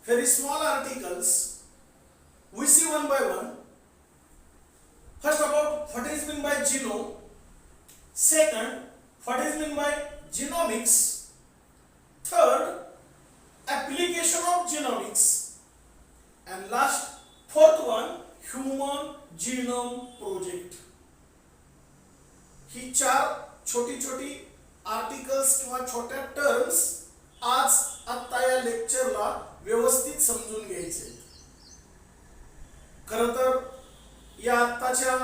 very small articles. We see one by one. First, about what is meant by genome. Second, what is meant by genomics. Third, application of genomics. And last, fourth one, human genome project. ही चार छोटी छोटी articles किंवा छोट्या terms आज आत्ता या लेक्चरला व्यवस्थित समजून घ्यायचे. खरं तर या आत्ताच्या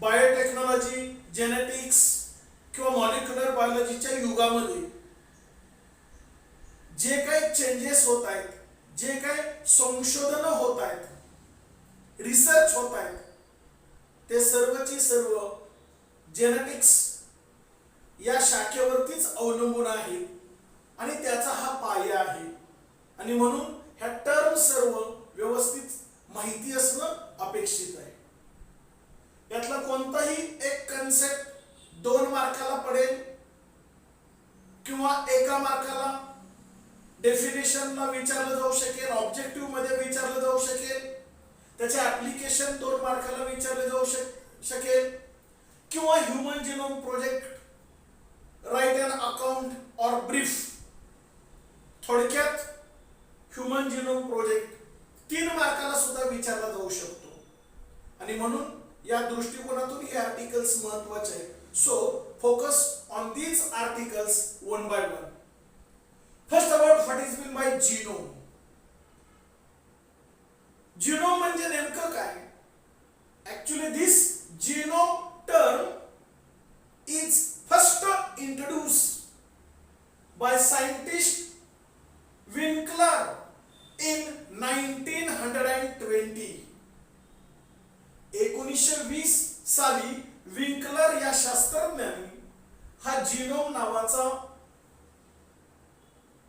बायोटेक्नॉलॉजी, जेनेटिक्स किंवा मॉलिक्युलर बायोलॉजीच्या युगामध्ये जे काही चेंजेस होत आहेत, जे काही संशोधन होत आहेत, रिसर्च होत आहेत, ते सर्वची सर्व जेनेटिक्स या शाखेवरतीच अवलंबून आहे आणि त्याचा हा पाया आहे. आणि म्हणून ह्या टर्म सर्व व्यवस्थित माहिती असणं अपेक्षित आहे. यातला कोणताही एक कन्सेप्ट 2 मार्काला पडेल किंवा 1 मार्काला डेफिनेशनला विचारलं जाऊ शकेल, ऑब्जेक्टिव्ह मध्ये विचारलं जाऊ शकेल, त्याचे ऍप्लिकेशन 2 मार्काला विचारले जाऊ शकेल, किंवा human genome project write an account or brief. थोडक्यात ह्यूमन जिनोम प्रोजेक्ट 3 मार्काला सुद्धा विचारला जाऊ शकतो. आणि म्हणून या दृष्टिकोनातून हे आर्टिकल्स महत्त्वाचे आहेत. So focus on these articles one by one. First, about what is mean bye genome. Genome म्हणजे नेमकं काय? Actually this genome term is first introduced by scientist Winkler in 1920. 1920 साली विंकलर या शास्त्रज्ञाने हा जीनोम नावाचा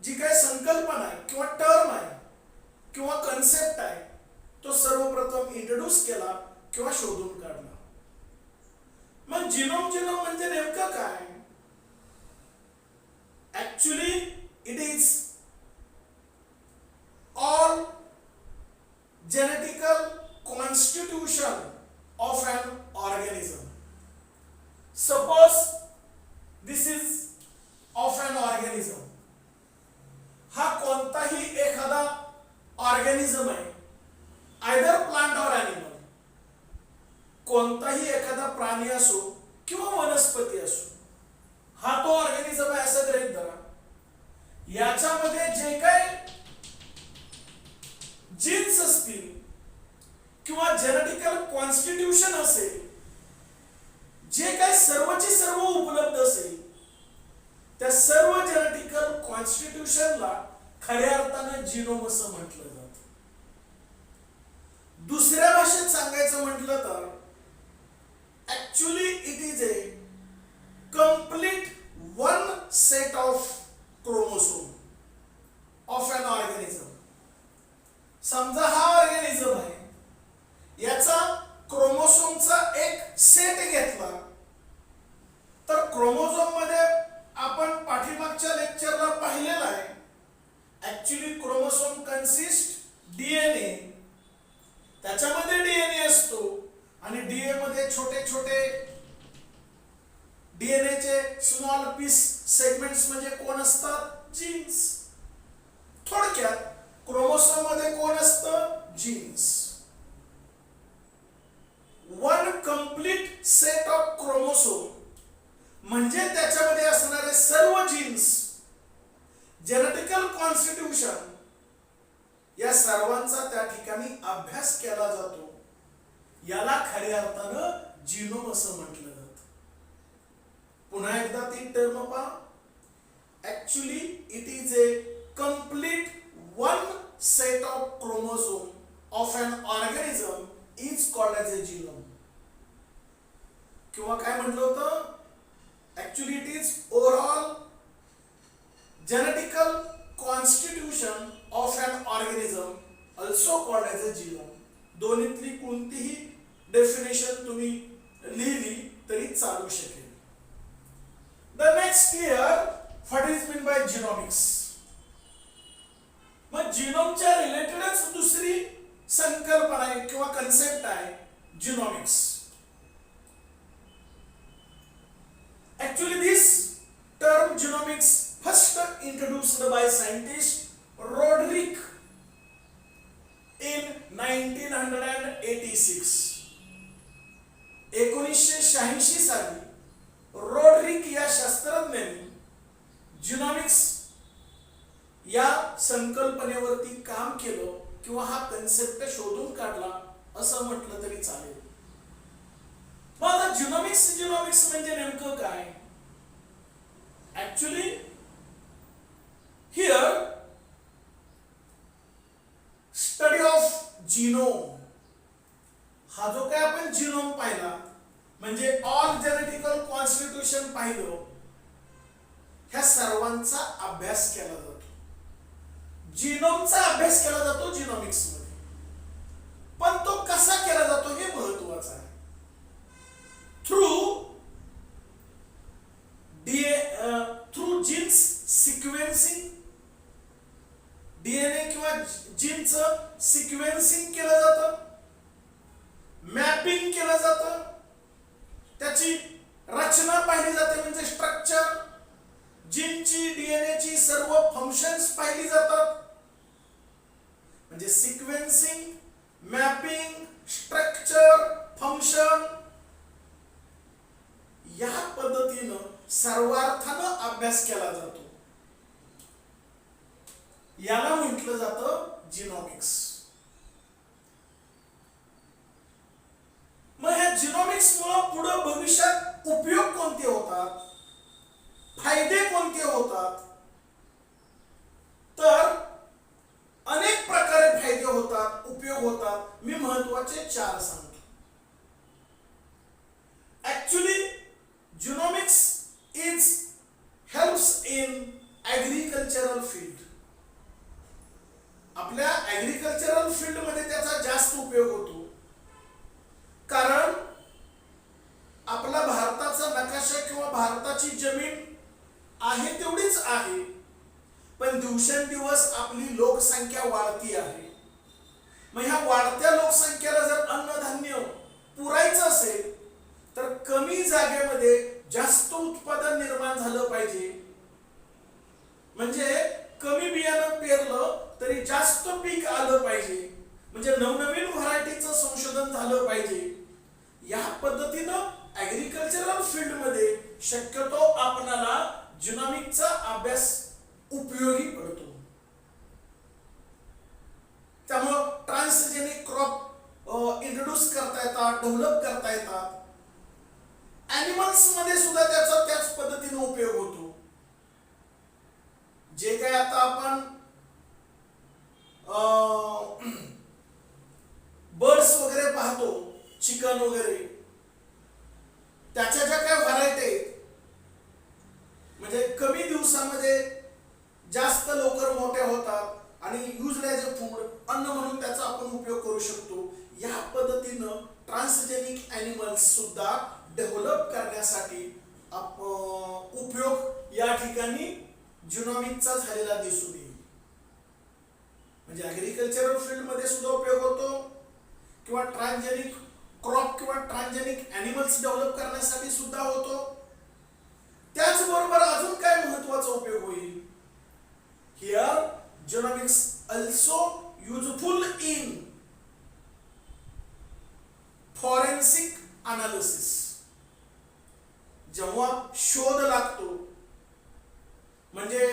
जी काही संकल्पना आहे किंवा टर्म आहे किंवा कन्सेप्ट आहे तो सर्वप्रथम इंट्रोड्यूस केला किंवा शोधून काढला. मग जीनोम म्हणजे नेमकं काय? Actually it is all genetical constitution of an organism. Suppose this is of an organism. हा कोणताही एखादा ऑर्गॅनिझम आहे, आयदर प्लांट और एनिमल. कोणताही एखादा प्राणी असो किंवा वनस्पती असो, हा तो ऑर्गॅनिझम आहे असं गृहीत धरा. याच्यामध्ये जे काही जीन्स असतील किंवा जेनेटिकल कॉन्स्टिट्यूशन असेल, जे काही सर्वची सर्व उपलब्ध असेल, त्या सर्व जेनेटिकल कॉन्स्टिट्यूशनला खऱ्या अर्थाने जीनोम असं म्हटलं जातं. दुसऱ्या भाषेत सांगायचं म्हटलं तर actually it is a complete one set of chromosome of an organism. समजा हा ऑर्गॅनिझम आहे, याचा क्रोमोसोमचा एक सेट घेतला तर क्रोमोसोम मध्ये आपण पाठीमागच्या लेक्चरला पाहिलेला आहे. ऍक्च्युली क्रोमोसोम कन्सिस्ट डीएनए, त्याच्यामध्ये डीएनए असतो आणि डीएनए मध्ये छोटे छोटे डीएनए चे स्मॉल पीस सेगमेंट्स म्हणजे कोण असतात? जीन्स. थोडक्यात क्रोमोसोम मध्ये कोण असतं? Genes. One complete set of chromosome म्हणजे त्याच्यामध्ये असणारे सर्व जीन्स, जेनेटिकल कॉन्स्टिट्यूशन या सर्वांचा त्या ठिकाणी अभ्यास केला जातो. याला खऱ्या अर्थानं जीनोम असं म्हटलं जातं. पुन्हा एकदा ती टर्म पहा. Actually it is a complete one set of chromosome of an organism is called as a genome. किंवा काय म्हटलं होतं? Actually it is overall genetical constitution of an organism also called as a genome. दोन्हीतली कोणतीही definition तुम्ही लिहिली तरी चालू शकेल. The next year what is mean by genomics. मग जिनोमच्या रिलेटेडच दुसरी संकल्पना आहे किंवा कन्सेप्ट आहे genomics. Actually, this term genomics first introduced by scientist Roderick in 1986. 1986 साली रोडरिक या शास्त्रज्ञांनी जिनोमिक्स या संकल्पनेवरती काम केलं किंवा हा कन्सेप्ट शोधून काढला असं म्हटलं तरी चालेल. मग आता जिनोमिक्स म्हणजे नेमकं काय? Actually here study of genome, हा जो काय आपण जीनोम पाहिला म्हणजे ऑल जेनेटिकल कॉन्स्टिट्यूशन पाहिलं, ह्या सर्वांचा अभ्यास केला जातो. जीनोमचा अभ्यास केला जातो जिनोमिक्स मध्ये. पण तो कसा केला जातो हे महत्वाचं आहे. थ्रू जीन्स सिक्वेन्सिंग, डीएनए किंवा जीनचं सिक्वेन्सिंग केलं जातं, मॅपिंग केलं जातं, त्याची रचना पाहिली जाते म्हणजे स्ट्रक्चर, जीनची डीएनएची सर्व फंक्शन्स पाहिली जातात. म्हणजे सिक्वेन्सिंग, मॅपिंग, स्ट्रक्चर, फंक्शन या पद्धतीनं सर्वार्थानं अभ्यास केला जातो. याला म्हटलं जातं जिनोमिक्स. मग ह्या जिनोमिक्स मुळे पुढे भविष्यात उपयोग कोणते होतात, फायदे कोणते होतात? तर अनेक प्रकारे फायदे होतात, उपयोग होतात. मी महत्वाचे 4 सांगतो. Actually genomics is helps in agricultural field. आपल्या ऍग्रिकल्चरल फील्ड मध्ये त्याचा जास्त उपयोग होतो. कारण आपला भारताचा नकाशा किंवा भारताची जमीन आहे तेवढीच आहे, पण दिवसेंदिवस आपली लोकसंख्या वाढती आहे. मग ह्या वाढत्या लोकसंख्येला जर अन्नधान्य पुरायचं असेल तर कमी जागेमध्ये जास्त उत्पादन निर्माण झालं पाहिजे. म्हणजे कमी बियाणं पेरलं तरी जास्त पीक आलं पाहिजे. म्हणजे नवनवीन व्हरायटीचं संशोधन झालं पाहिजे. या पद्धतीनं ऍग्रिकल्चरल फील्ड मध्ये शक्यतो आपणाला जिनोमिक्सचा अभ्यास उपयोगी पडतो. त्यामुळं ट्रान्सजेनिक क्रॉप इंट्रोड्यूस करता येतात, डेव्हलप करता येतात. ॲनिमल्स मध्ये सुद्धा त्याचा त्याच पद्धतीने उपयोग होतो. जे काय आता आपण बर्ड्स वगैरे पाहतो, चिकन वगैरे, त्याच्या ज्या काय व्हरायटी आहेत, म्हणजे कमी दिवसामध्ये जास्त लवकर मोठ्या होतात आणि यूज ॲज अ फूड, अन्न म्हणून त्याचा आपण उपयोग करू शकतो. या पद्धतीनं ट्रान्सजेनिक ॲनिमल्स सुद्धा डेव्हलप करण्यासाठी उपयोग या ठिकाणी जिनोमिक्सचा झालेला दिसून येईल. म्हणजे ऍग्रिकल्चरल फील्ड मध्ये सुद्धा उपयोग होतो किंवा ट्रान्सजेनिक क्रॉप किंवा ट्रान्सजेनिक ॲनिमल्स डेव्हलप करण्यासाठी सुद्धा होतो. त्याचबरोबर अजून काय महत्वाचा उपयोग होईल? Here genomics also useful in forensic analysis. जेव्हा शोध लागतो म्हणजे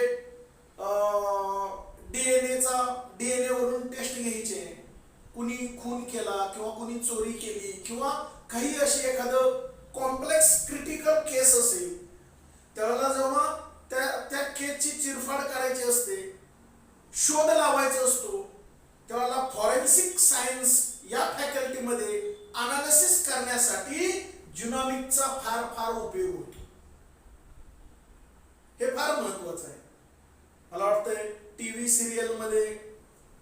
डीएनए वरून टेस्ट घ्यायचे, कुणी खून केला किंवा कुणी चोरी केली किंवा काही अशी एखादं कॉम्प्लेक्स क्रिटिकल केस असेल, त्यावेळेला जेव्हा त्या केसची चिरफाड करायची असते, शोध लावायचा असतो, त्यावेळेला फॉरेन्सिक सायन्स या फॅकल्टीमध्ये अनालिसिस करण्यासाठी जिनोमिक्सचा फार फार उपयोग होतो. हे फार महत्वाचं आहे. मला वाटतंय टीव्ही सिरियल मध्ये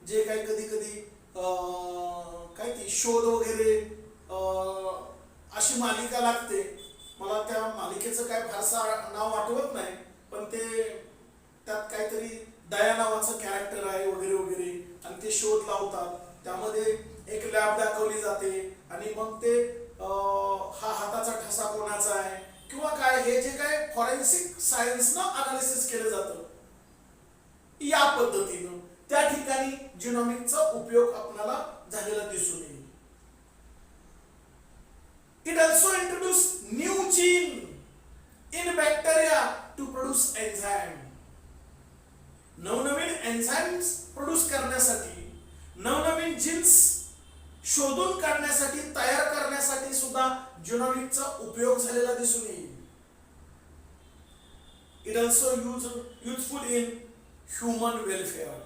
जे काही कधी कधी काय ती शोध वगैरे अशी मालिका लागते, मला त्या मालिकेचं काय फारसा नाव आठवत नाही, पण ते त्यात काहीतरी दया नावाचं कॅरेक्टर आहे वगैरे वगैरे, आणि ते शोध लावतात. त्यामध्ये एक लॅब दाखवली जाते आणि मग ते हा हाताचा ठसा कोणाचा आहे किंवा काय, हे जे काय फॉरेन्सिक सायन्स न अनालिसिस केलं जातं, या पद्धतीनं त्या ठिकाणी जिनोमिकचा उपयोग आपल्याला झालेला दिसून येईल. It also introduced new gene in bacteria to produce enzyme. नवनवीन एन्झाइम्स प्रोड्यूस करण्यासाठी, नवनवीन जीन्स शोधून काढण्यासाठी, तयार करण्यासाठी सुद्धा जिनोमिकचा उपयोग झालेला दिसून येईल. It also useful in human welfare.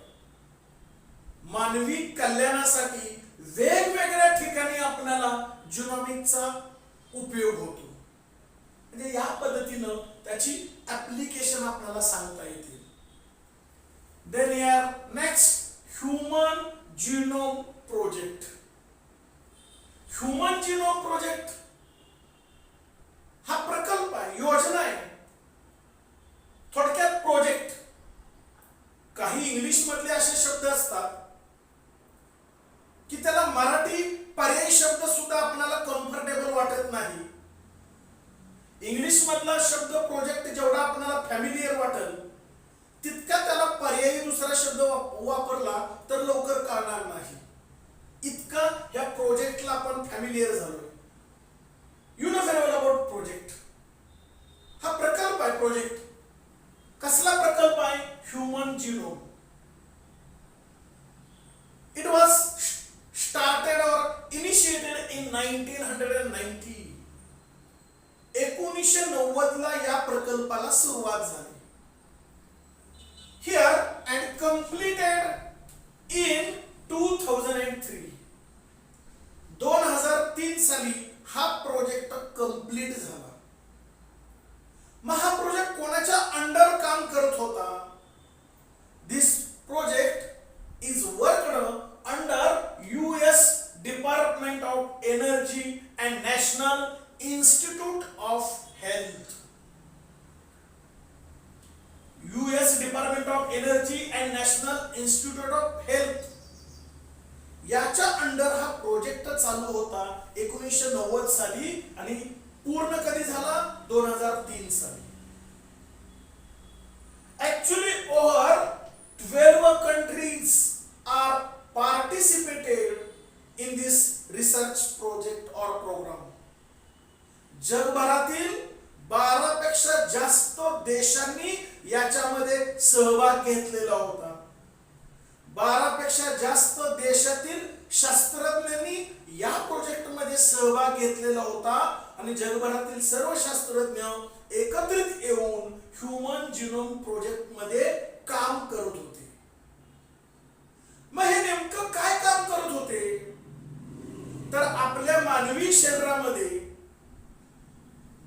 मानवी कल्याणासाठी वेगवेगळ्या ठिकाणी आपल्याला जिनोमिकचा उपयोग होतो. म्हणजे या पद्धतीनं त्याची ऍप्लिकेशन आपल्याला सांगता येतील. Then here next, Human Genome Project. Human Genome Project हा प्रकल्प आहे, योजना आहे, थोडक्यात प्रोजेक्ट. काही इंग्लिश मधले असे शब्द असतात की त्याला मराठी पर्यायी शब्द सुद्धा आपल्याला कम्फर्टेबल वाटत नाही. इंग्लिश मधला शब्द प्रोजेक्ट जेवढा आपल्याला फॅमिलियर वाटेल, तितका त्याला पर्यायी दुसरा शब्द वापरला तर लवकर कळणार नाही. इतका या प्रोजेक्टला आपण फॅमिलियर झालोय. You know very well about project. हा प्रकल्प आहे. प्रोजेक्ट कसला प्रकल्प आहे? Human genome. It was started और इनिशिएटेड इन 1990. 1990 ला या प्रकल्पाला सुरुवात झाली. Here and completed in 2003. 2003 साली हा प्रोजेक्ट कंप्लीट झाला. मग हा प्रोजेक्ट कोणाच्या अंडर काम करत होता? This project is worked under US department of energy and national institute of health. US department of energy and national institute of health याच्या अंडर हा प्रोजेक्ट चालू होता 1990 साली आणि पूर्ण कधी झाला? 2003 साली. Actually over 12 countries are participated in this research project or program. जगभरातील 12 पेक्षा जास्त देशांनी याच्यामध्ये सहभाग घेतलेला होता. 12 पेक्षा जास्त देशातील शास्त्रज्ञांनी या प्रोजेक्ट मध्ये सहभाग घेतलेला होता आणि जगभरातील सर्व शास्त्रज्ञ एकत्रित येऊन ह्यूमन जिनोम प्रोजेक्ट मध्ये काम करत होते. मग हे नेमकं काय काम करत होते? तर आपल्या मानवी शरीरामध्ये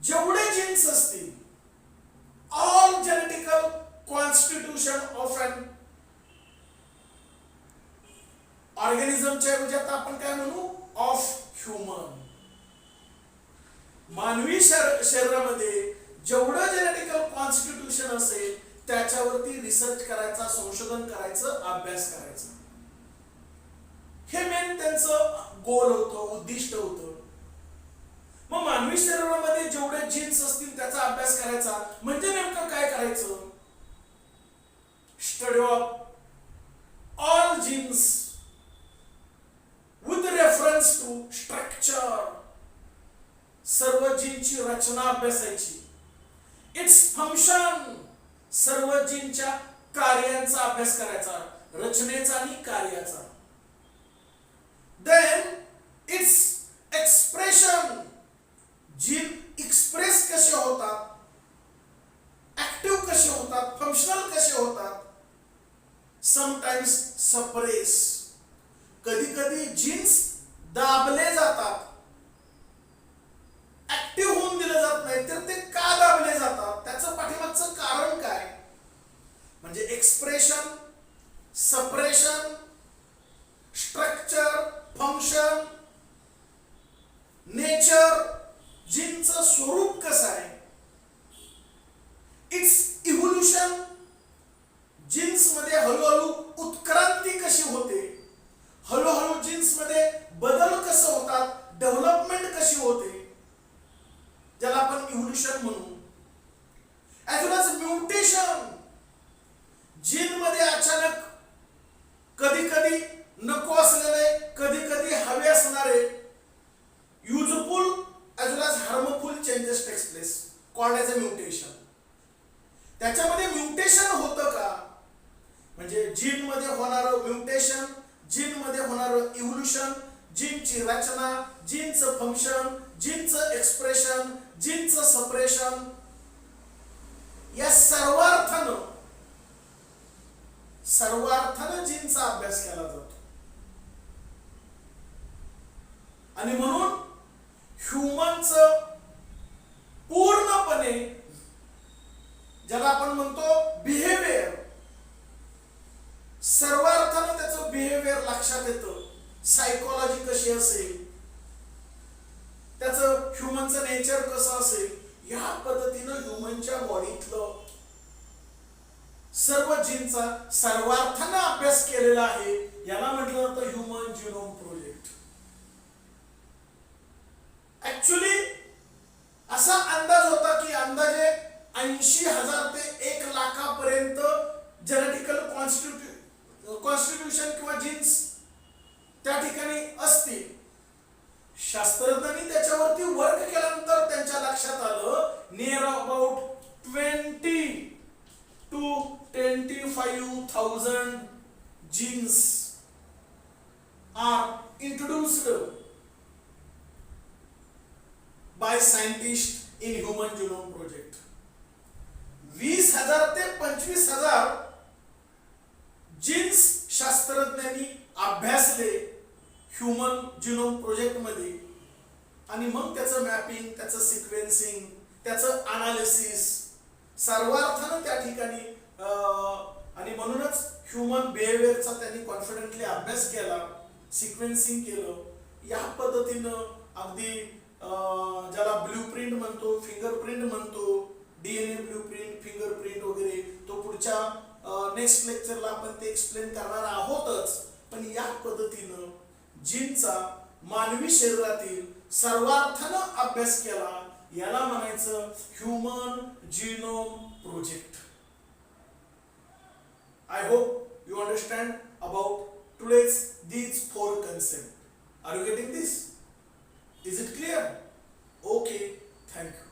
जेवढे जीन्स असतील, all genetical constitution of an ऑर्गॅनिझमच्या ऐवजी आता आपण काय म्हणू? Of human. मानवी शरीरामध्ये जेवढं जेनेटिकल कॉन्स्टिट्यूशन असेल त्याच्यावरती रिसर्च करायचा, संशोधन करायचं, अभ्यास करायचा. हे मेन त्यांचं गोल होतं, उद्दिष्ट होतं. मग मानवी शरीरामध्ये जेवढे जीन्स असतील त्याचा अभ्यास करायचा. म्हणजे नेमकं काय करायचं? Study of all genes with reference to structure. सर्व जीनची रचना अभ्यासायची. इट्स फंक्शन, सर्व जीनच्या कार्यांचा अभ्यास करायचा, रचनेचा आणि कार्याचा. Then its expression, gene express कसे होतात, ऍक्टिव्ह कसे होतात, फंक्शनल कसे होतात. समटाइम्स सप्रेस, कधी कधी जीन्स दाबले जातात, ऍक्टिव्ह होऊन दिलं जात नाही. तर ते का दाबले जातात? त्याचं पाठीमागचं कारण काय? म्हणजे expression, suppression, structure, function, nature, जीनचं स्वरूप कसं आहे, इट्स इव्होल्युशन, जीन्स मध्ये इव्होल्युशन, जीनची रचना, जीनचं फंक्शन, जीनचं एक्सप्रेशन, जीनचं सपरेशन, या सर्वार्थानं जीनचा अभ्यास केला जातो. आणि म्हणून ह्युमनचं पूर्णपणे ज्याला आपण म्हणतो बिहेवियर, सर्वार्थानं त्याचं बिहेवियर लक्षात येतं. सायकोलॉजी कशी असेल, त्याचं ह्युमनचं नेचर कसं असेल, या पद्धतीनं ह्युमनच्या बॉडीतलं सर्व जीनचा सर्वार्थानं अभ्यास केलेला आहे. याला म्हटलं जातं ह्युमन जिनोम प्रोजेक्ट. ऍक्च्युली असा अंदाज होता की अंदाजे 80,000 ते 1,00,000पर्यंत जेनेटिकल कॉन्स्टिट्यूशन किंवा जीन्स त्या ठिकाणी असतील. शास्त्रज्ञांनी त्याच्यावरती वर्क केल्यानंतर त्यांच्या लक्षात आलं near about 20 to 25,000 genes are introduced by scientists in human genome project. 20,000 ते 25,000 जीन्स शास्त्रज्ञांनी अभ्यासले ह्युमन जिनोम प्रोजेक्ट मध्ये. आणि मग त्याचं मॅपिंग, त्याचं सिक्वेन्सिंग, त्याचं अनालिसिस सर्वार्थानं त्या ठिकाणी आणि म्हणूनच ह्युमन बिहेवियरचा त्यांनी कॉन्फिडेंटली अभ्यास केला, सिक्वेन्सिंग केलं. या पद्धतीनं अगदी ज्याला ब्ल्यूप्रिंट म्हणतो, फिंगरप्रिंट म्हणतो, डीएनए ब्ल्यूप्रिंट, फिंगरप्रिंट वगैरे, तो पुढच्या नेक्स्ट लेक्चरला आपण ते एक्सप्लेन करणार आहोतच. पण या पद्धतीनं जीनचा मानवी शरीरातील सर्वार्थानं अभ्यास केला. याला म्हणायचं human genome project. I hope you understand about these 4 concepts. Are you getting this? Is it clear? Okay, thank you.